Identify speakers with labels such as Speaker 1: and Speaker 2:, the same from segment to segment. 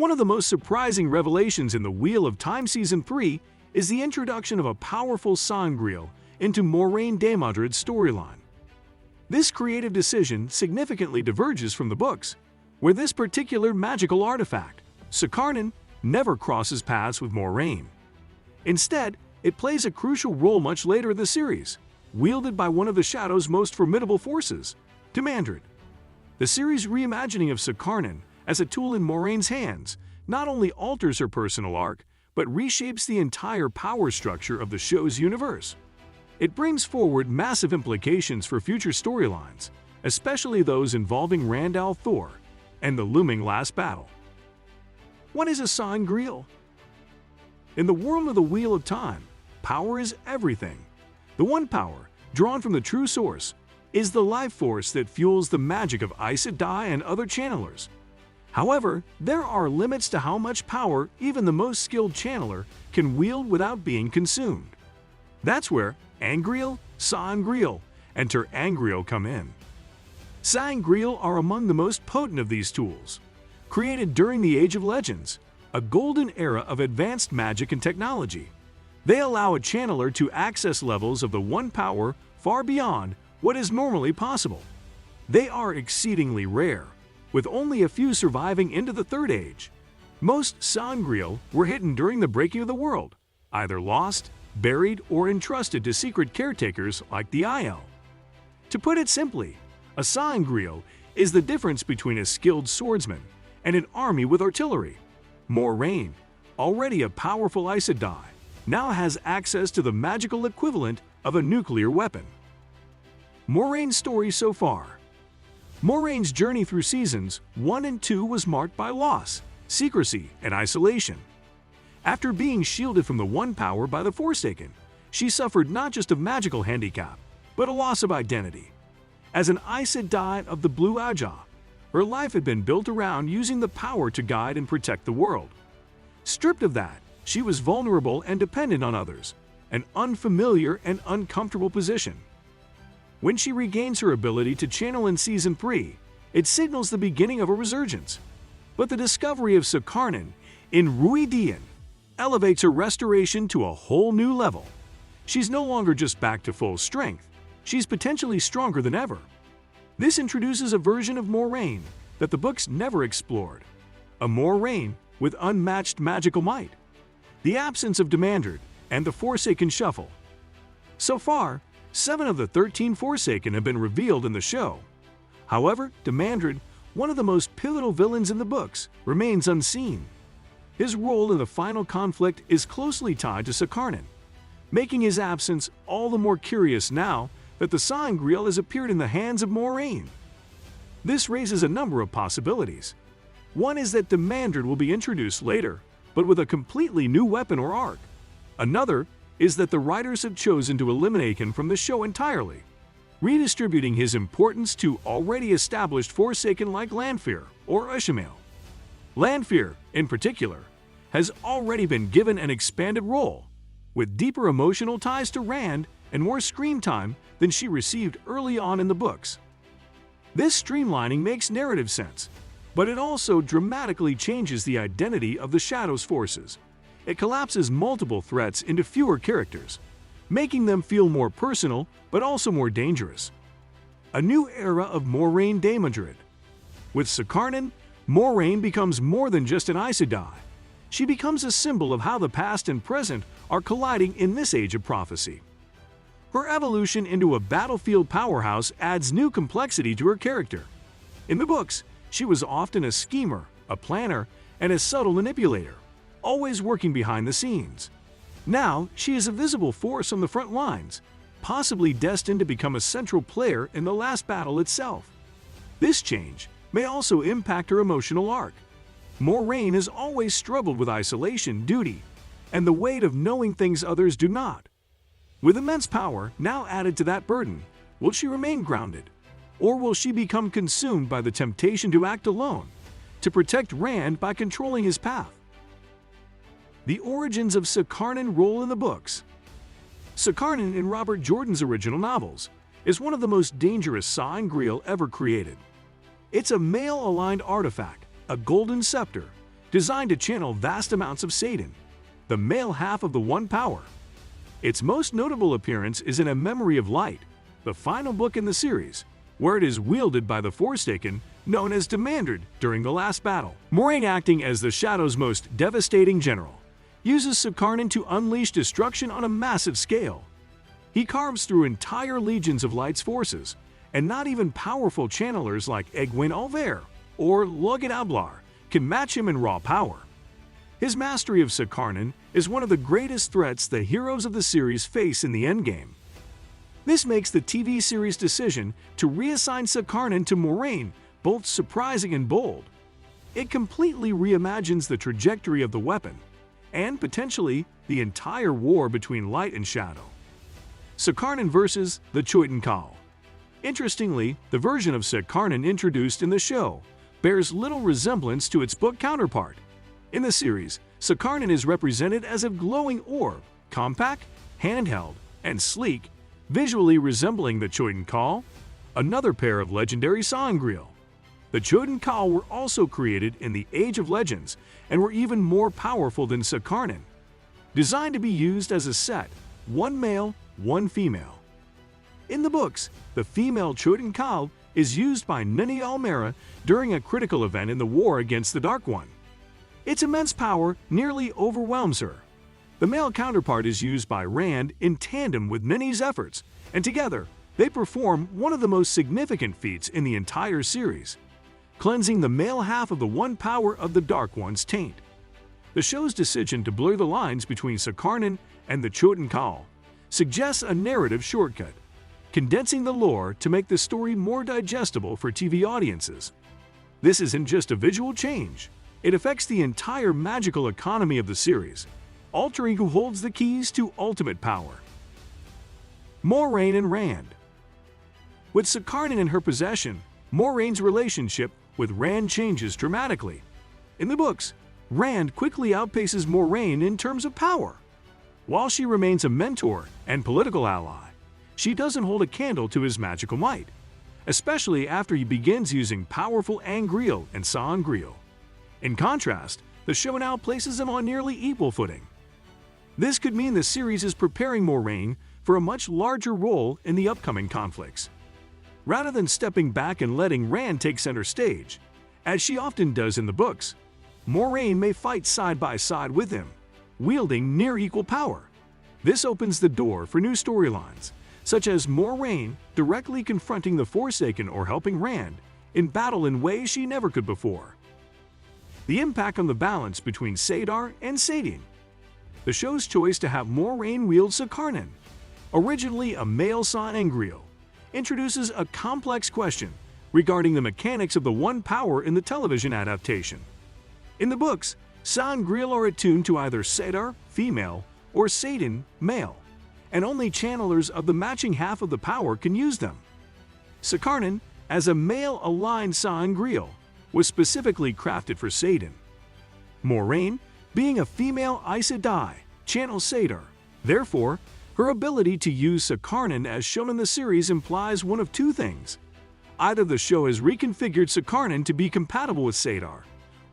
Speaker 1: One of the most surprising revelations in the Wheel of Time Season 3 is the introduction of a powerful sangreal into Moiraine Daemodred's storyline. This creative decision significantly diverges from the books, where this particular magical artifact, Sukarnin, never crosses paths with Moiraine. Instead, it plays a crucial role much later in the series, wielded by one of the Shadow's most formidable forces, Damandred. The series' reimagining of Sukarnin as a tool in Moiraine's hands not only alters her personal arc, but reshapes the entire power structure of the show's universe. It brings forward massive implications for future storylines, especially those involving Rand al'Thor and the looming last battle. What is a sangreal? In the world of the Wheel of Time, power is everything. The one power, drawn from the true source, is the life force that fuels the magic of Aes Sedai and other channelers. However, there are limits to how much power even the most skilled channeler can wield without being consumed. That's where Angreal, Sangreal, and Ter'angreal come in. Sangreal are among the most potent of these tools. Created during the Age of Legends, a golden era of advanced magic and technology, they allow a channeler to access levels of the One power far beyond what is normally possible. They are exceedingly rare, with only a few surviving into the Third Age. Most sangreal were hidden during the breaking of the world, either lost, buried, or entrusted to secret caretakers like the Aiel. To put it simply, a sangreal is the difference between a skilled swordsman and an army with artillery. Moiraine, already a powerful Aes Sedai, now has access to the magical equivalent of a nuclear weapon. Moiraine's story so far. Moiraine's journey through seasons 1 and 2 was marked by loss, secrecy, and isolation. After being shielded from the One power by the Forsaken, she suffered not just a magical handicap, but a loss of identity. As an Aes Sedai of the Blue Ajah, her life had been built around using the power to guide and protect the world. Stripped of that, she was vulnerable and dependent on others, an unfamiliar and uncomfortable position. When she regains her ability to channel in Season 3, it signals the beginning of a resurgence. But the discovery of Sukarnin in Rhuidean elevates her restoration to a whole new level. She's no longer just back to full strength, she's potentially stronger than ever. This introduces a version of Moiraine that the books never explored, a Moiraine with unmatched magical might. The absence of Damandred and the Forsaken shuffle. So far, 7 of the 13 Forsaken have been revealed in the show. However, Damandred, one of the most pivotal villains in the books, remains unseen. His role in the final conflict is closely tied to Sukarnin, making his absence all the more curious now that the sangreal has appeared in the hands of Moiraine. This raises a number of possibilities. One is that Damandred will be introduced later, but with a completely new weapon or arc. Another is that the writers have chosen to eliminate him from the show entirely, redistributing his importance to already established Forsaken like Lanfear or Ushamael. Lanfear, in particular, has already been given an expanded role, with deeper emotional ties to Rand and more screen time than she received early on in the books. This streamlining makes narrative sense, but it also dramatically changes the identity of the Shadow's forces. It collapses multiple threats into fewer characters, making them feel more personal but also more dangerous. A new era of Moiraine Daemodred. With Sukarnin, Moiraine becomes more than just an Aes Sedai. She becomes a symbol of how the past and present are colliding in this age of prophecy. Her evolution into a battlefield powerhouse adds new complexity to her character. In the books, she was often a schemer, a planner, and a subtle manipulator, always working behind the scenes. Now, she is a visible force on the front lines, possibly destined to become a central player in the last battle itself. This change may also impact her emotional arc. Moiraine has always struggled with isolation, duty, and the weight of knowing things others do not. With immense power now added to that burden, will she remain grounded? Or will she become consumed by the temptation to act alone, to protect Rand by controlling his path? The origins of Sukarnin role in the books. Sukarnin in Robert Jordan's original novels is one of the most dangerous sangreal ever created. It's a male-aligned artifact, a golden scepter, designed to channel vast amounts of Satan, the male half of the One Power. Its most notable appearance is in A Memory of Light, the final book in the series, where it is wielded by the Forsaken, known as Demandred, during the last battle. Moiraine, acting as the Shadow's most devastating general, uses Secarnon to unleash destruction on a massive scale. He carves through entire legions of Light's forces, and not even powerful channelers like Egwene Alver or Logan Ablar can match him in raw power. His mastery of Secarnon is one of the greatest threats the heroes of the series face in the endgame. This makes the TV series' decision to reassign Secarnon to Moiraine both surprising and bold. It completely reimagines the trajectory of the weapon, and potentially the entire war between light and shadow. Secarnon versus the Choetan Kal. Interestingly, the version of Secarnon introduced in the show bears little resemblance to its book counterpart. In the series, Secarnon is represented as a glowing orb, compact, handheld, and sleek, visually resembling the Choetan Kal, another pair of legendary sangreal. The Choetan Kal were also created in the Age of Legends and were even more powerful than Secarnon. Designed to be used as a set, one male, one female. In the books, the female Choetan Kal is used by Nini Almera during a critical event in the war against the Dark One. Its immense power nearly overwhelms her. The male counterpart is used by Rand in tandem with Nini's efforts, and together they perform one of the most significant feats in the entire series, cleansing the male half of the One Power of the Dark One's taint. The show's decision to blur the lines between Secarnon and the Choetan Kal suggests a narrative shortcut, condensing the lore to make the story more digestible for TV audiences. This isn't just a visual change, it affects the entire magical economy of the series, altering who holds the keys to ultimate power. Moiraine and Rand. With Secarnon in her possession, Moraine's relationship with Rand changes dramatically. In the books, Rand quickly outpaces Moiraine in terms of power. While she remains a mentor and political ally, she doesn't hold a candle to his magical might, especially after he begins using powerful Angreal and Sangreal. In contrast, the show now places him on nearly equal footing. This could mean the series is preparing Moiraine for a much larger role in the upcoming conflicts. Rather than stepping back and letting Rand take center stage, as she often does in the books, Moiraine may fight side by side with him, wielding near equal power. This opens the door for new storylines, such as Moiraine directly confronting the Forsaken or helping Rand in battle in ways she never could before. The impact on the balance between Saidar and Saidin. The show's choice to have Moiraine wield Secarnon, originally a male Sangreal, introduces a complex question regarding the mechanics of the One Power in the television adaptation. In the books, Sangreal are attuned to either Saidar, female, or Saidin, male, and only channelers of the matching half of the power can use them. Secarnon, as a male-aligned Sangreal, was specifically crafted for Saidin. Moiraine, being a female Aes Sedai, channels Saidar. Therefore, her ability to use Secarnon as shown in the series implies one of two things. Either the show has reconfigured Secarnon to be compatible with Saidar,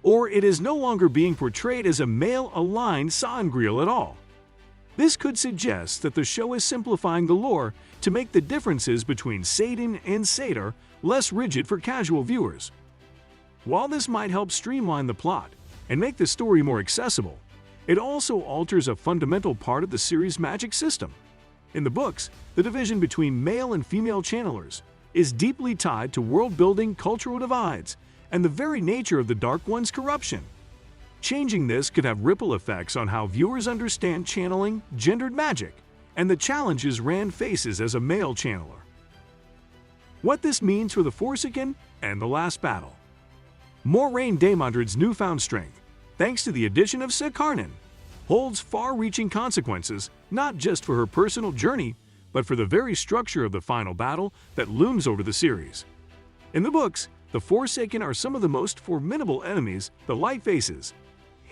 Speaker 1: or it is no longer being portrayed as a male-aligned Sangreal at all. This could suggest that the show is simplifying the lore to make the differences between Saidin and Saidar less rigid for casual viewers. While this might help streamline the plot and make the story more accessible, it also alters a fundamental part of the series' magic system. In the books, the division between male and female channelers is deeply tied to world-building cultural divides and the very nature of the Dark One's corruption. Changing this could have ripple effects on how viewers understand channeling, gendered magic, and the challenges Rand faces as a male channeler. What this means for the Forsaken and the last battle. Moiraine Daemondred's newfound strength, thanks to the addition of Secarnon, holds far-reaching consequences not just for her personal journey, but for the very structure of the final battle that looms over the series. In the books, the Forsaken are some of the most formidable enemies the Light faces,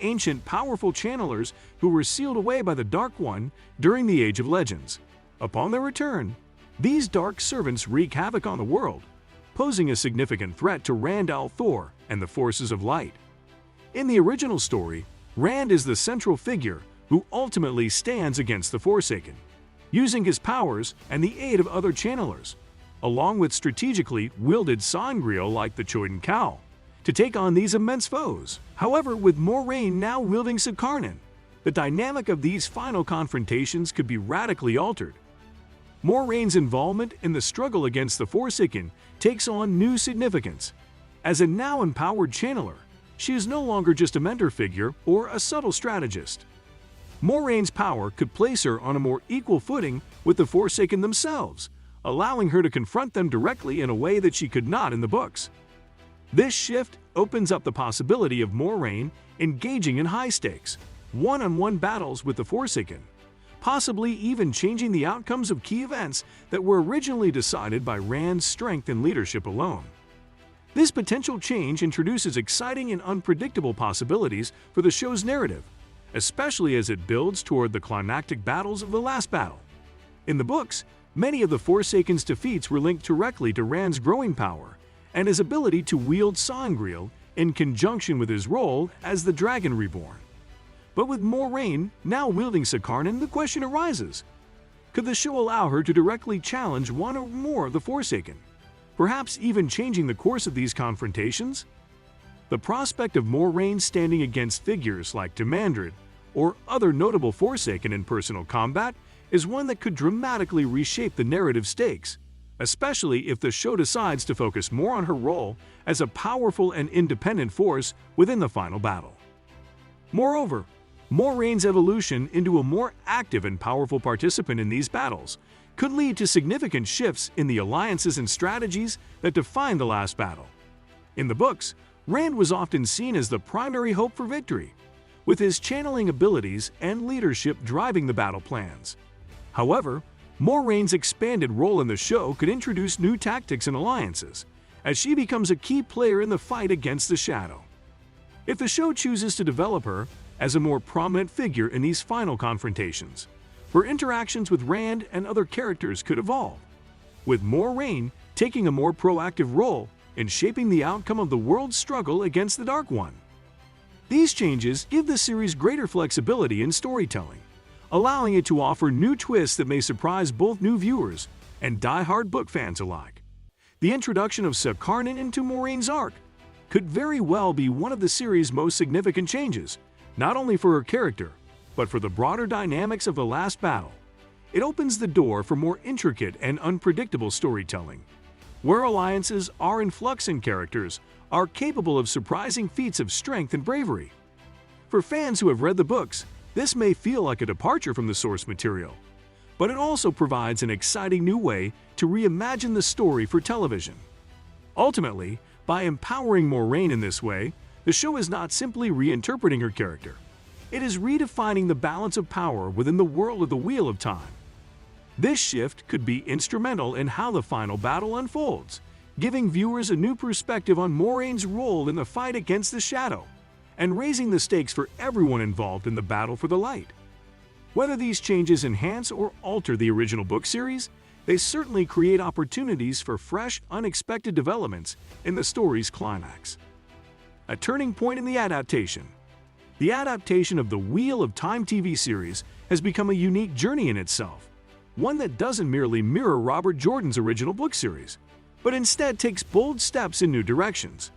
Speaker 1: ancient, powerful channelers who were sealed away by the Dark One during the Age of Legends. Upon their return, these dark servants wreak havoc on the world, posing a significant threat to Rand al'Thor and the forces of light. In the original story, Rand is the central figure who ultimately stands against the Forsaken, using his powers and the aid of other channelers, along with strategically wielded sangreal like the Choyden Cowl, to take on these immense foes. However, with Moiraine now wielding Sakarnin, the dynamic of these final confrontations could be radically altered. Moraine's involvement in the struggle against the Forsaken takes on new significance. As a now empowered channeler, she is no longer just a mentor figure or a subtle strategist. Moraine's power could place her on a more equal footing with the Forsaken themselves, allowing her to confront them directly in a way that she could not in the books. This shift opens up the possibility of Moiraine engaging in high-stakes, one-on-one battles with the Forsaken, possibly even changing the outcomes of key events that were originally decided by Rand's strength and leadership alone. This potential change introduces exciting and unpredictable possibilities for the show's narrative, especially as it builds toward the climactic battles of the last battle. In the books, many of the Forsaken's defeats were linked directly to Rand's growing power and his ability to wield sangreal in conjunction with his role as the Dragon Reborn. But with Moiraine now wielding Sakarnin, the question arises: could the show allow her to directly challenge one or more of the Forsaken, perhaps even changing the course of these confrontations? The prospect of Moiraine standing against figures like Demandred or other notable Forsaken in personal combat is one that could dramatically reshape the narrative stakes, especially if the show decides to focus more on her role as a powerful and independent force within the final battle. Moreover, Moraine's evolution into a more active and powerful participant in these battles could lead to significant shifts in the alliances and strategies that define the last battle. In the books, Rand was often seen as the primary hope for victory, with his channeling abilities and leadership driving the battle plans. However, Moraine's expanded role in the show could introduce new tactics and alliances, as she becomes a key player in the fight against the Shadow. If the show chooses to develop her as a more prominent figure in these final confrontations, her interactions with Rand and other characters could evolve, with Moiraine taking a more proactive role in shaping the outcome of the world's struggle against the Dark One. These changes give the series greater flexibility in storytelling, allowing it to offer new twists that may surprise both new viewers and die-hard book fans alike. The introduction of Sakarnin into Moraine's arc could very well be one of the series' most significant changes, not only for her character, but for the broader dynamics of the last battle. It opens the door for more intricate and unpredictable storytelling, where alliances are in flux and characters are capable of surprising feats of strength and bravery. For fans who have read the books, this may feel like a departure from the source material, but it also provides an exciting new way to reimagine the story for television. Ultimately, by empowering Moiraine in this way, the show is not simply reinterpreting her character. It is redefining the balance of power within the world of the Wheel of Time. This shift could be instrumental in how the final battle unfolds, giving viewers a new perspective on Moraine's role in the fight against the Shadow, and raising the stakes for everyone involved in the battle for the light. Whether these changes enhance or alter the original book series, they certainly create opportunities for fresh, unexpected developments in the story's climax. A turning point in the adaptation. The adaptation of the Wheel of Time TV series has become a unique journey in itself, one that doesn't merely mirror Robert Jordan's original book series, but instead takes bold steps in new directions.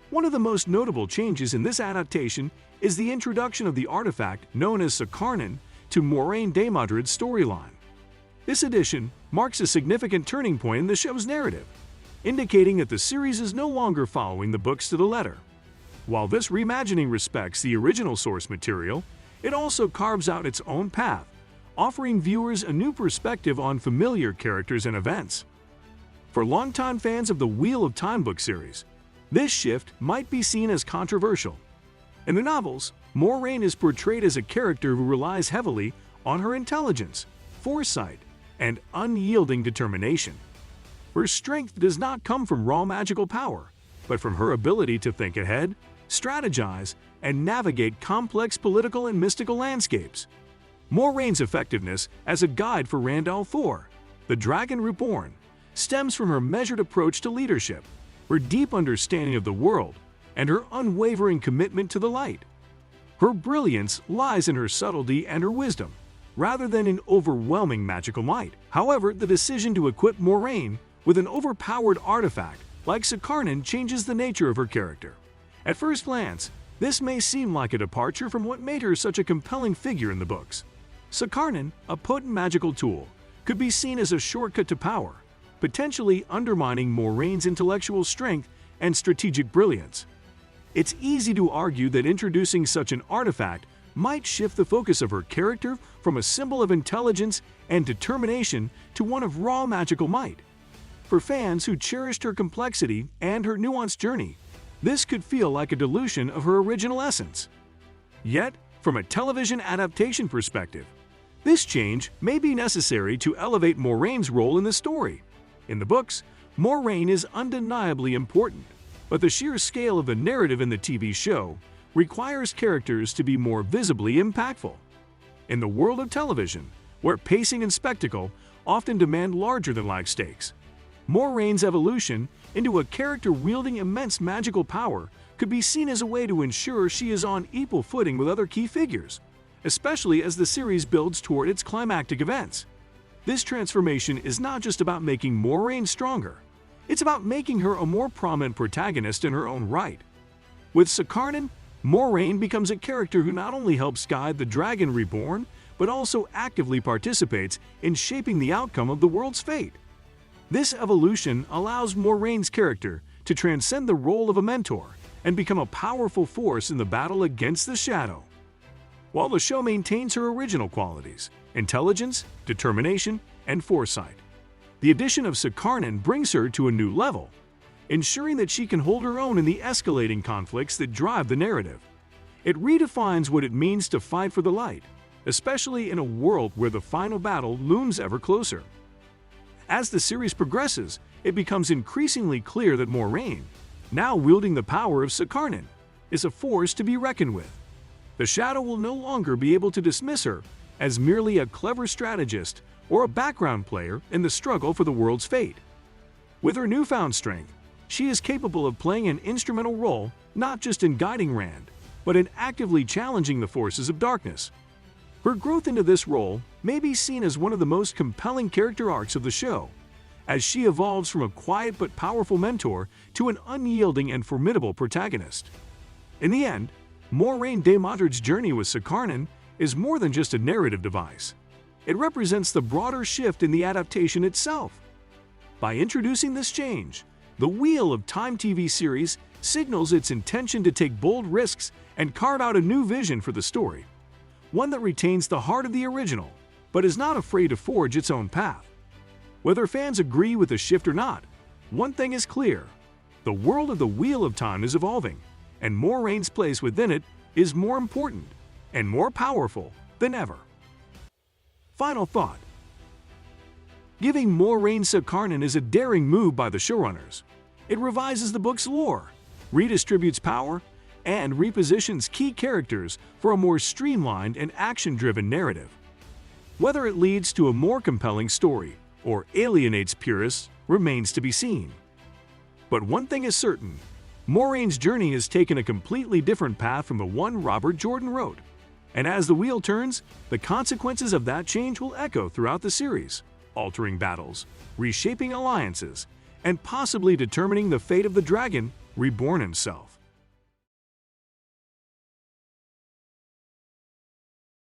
Speaker 1: One of the most notable changes in this adaptation is the introduction of the artifact known as Sakarnin to Moiraine Daemodred's storyline. This addition marks a significant turning point in the show's narrative, indicating that the series is no longer following the books to the letter. While this reimagining respects the original source material, it also carves out its own path, offering viewers a new perspective on familiar characters and events. For longtime fans of the Wheel of Time book series, this shift might be seen as controversial. In the novels, Moiraine is portrayed as a character who relies heavily on her intelligence, foresight, and unyielding determination. Her strength does not come from raw magical power, but from her ability to think ahead, strategize, and navigate complex political and mystical landscapes. Moraine's effectiveness as a guide for Rand al'Thor, the Dragon Reborn, stems from her measured approach to leadership, her deep understanding of the world, and her unwavering commitment to the light. Her brilliance lies in her subtlety and her wisdom, rather than in overwhelming magical might. However, the decision to equip Moiraine with an overpowered artifact like Sakarnin changes the nature of her character. At first glance, this may seem like a departure from what made her such a compelling figure in the books. Sakarnin, a potent magical tool, could be seen as a shortcut to power, potentially undermining Moraine's intellectual strength and strategic brilliance. It's easy to argue that introducing such an artifact might shift the focus of her character from a symbol of intelligence and determination to one of raw magical might. For fans who cherished her complexity and her nuanced journey, this could feel like a dilution of her original essence. Yet, from a television adaptation perspective, this change may be necessary to elevate Moraine's role in the story. In the books, Moiraine is undeniably important, but the sheer scale of the narrative in the TV show requires characters to be more visibly impactful. In the world of television, where pacing and spectacle often demand larger-than-life stakes, Moraine's evolution into a character wielding immense magical power could be seen as a way to ensure she is on equal footing with other key figures, especially as the series builds toward its climactic events. This transformation is not just about making Moiraine stronger, it's about making her a more prominent protagonist in her own right. With Sakarnin, Moiraine becomes a character who not only helps guide the Dragon Reborn, but also actively participates in shaping the outcome of the world's fate. This evolution allows Moraine's character to transcend the role of a mentor and become a powerful force in the battle against the Shadow. While the show maintains her original qualities, intelligence, determination, and foresight, the addition of Sakarnin brings her to a new level, ensuring that she can hold her own in the escalating conflicts that drive the narrative. It redefines what it means to fight for the light, especially in a world where the final battle looms ever closer. As the series progresses, it becomes increasingly clear that Moiraine, now wielding the power of Sakarnin, is a force to be reckoned with. The Shadow will no longer be able to dismiss her as merely a clever strategist or a background player in the struggle for the world's fate. With her newfound strength, she is capable of playing an instrumental role not just in guiding Rand, but in actively challenging the forces of darkness. Her growth into this role may be seen as one of the most compelling character arcs of the show, as she evolves from a quiet but powerful mentor to an unyielding and formidable protagonist. In the end, Moiraine de Modred's journey with Sakarnin is more than just a narrative device. It represents the broader shift in the adaptation itself. By introducing this change, the Wheel of Time TV series signals its intention to take bold risks and carve out a new vision for the story, one that retains the heart of the original, but is not afraid to forge its own path. Whether fans agree with the shift or not, one thing is clear: the world of the Wheel of Time is evolving, and Moraine's place within it is more important and more powerful than ever. Final thought. Giving Moiraine Sakarnin is a daring move by the showrunners. It revises the book's lore, redistributes power, and repositions key characters for a more streamlined and action-driven narrative. Whether it leads to a more compelling story or alienates purists remains to be seen. But one thing is certain: Moraine's journey has taken a completely different path from the one Robert Jordan wrote. And as the wheel turns, the consequences of that change will echo throughout the series, altering battles, reshaping alliances, and possibly determining the fate of the Dragon Reborn himself.